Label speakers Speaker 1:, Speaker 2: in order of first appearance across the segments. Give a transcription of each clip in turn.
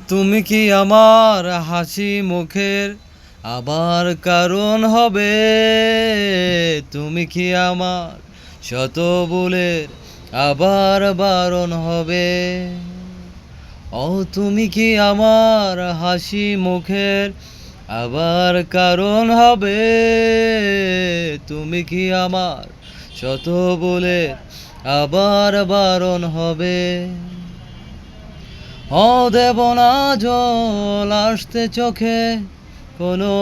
Speaker 1: তুমি কি আমার হাসি মুখের আবার কারণ হবে? তুমি কি আমার শত ভুলের আবার বারণ হবে? ও তুমি কি আমার হাসি মুখের আবার কারণ হবে? তুমি কি আমার শত ভুলের আবার বারণ হবে? দেব না জল আসতে চোখে কোনো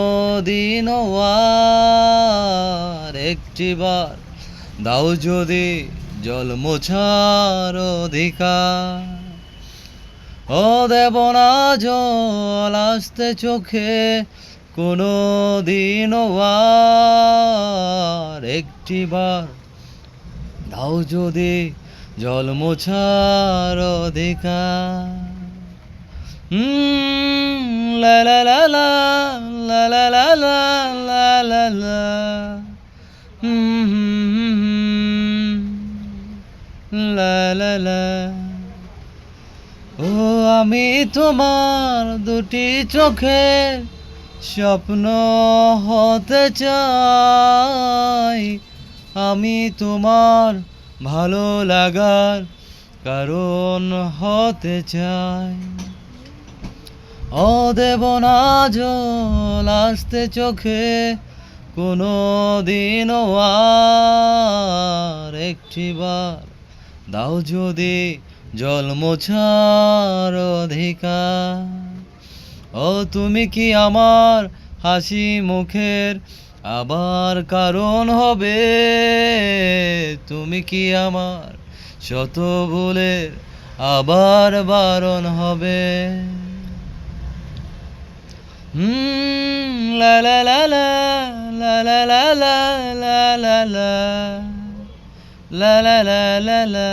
Speaker 1: দিনও আর একটিবার দাও যদি জল মোছার অধিকার। দেব না জল আসতে চোখে কোনো দিনও আর একটিবার দাও যদি জল মোছার অধিকার। লা লা লা লা লা লা লা লা লা লা লা লা লা লা। ও আমি তোমার দুটি চোখের স্বপ্ন হতে চাই, আমি তোমার ভালো লাগার কারণ হতে চাই। দেব না জল আসতে চোখে কোনো দিনও আর একটিবার দাও যদি জল মোছার অধিকার। তুমি কি আমার হাসি মুখের আবার কারণ হবে? তুমি কি আমার শত ভুলের আবার বারণ হবে? লা লা লা লা লা লা লা লা লা লা লা লা লা লা লা লা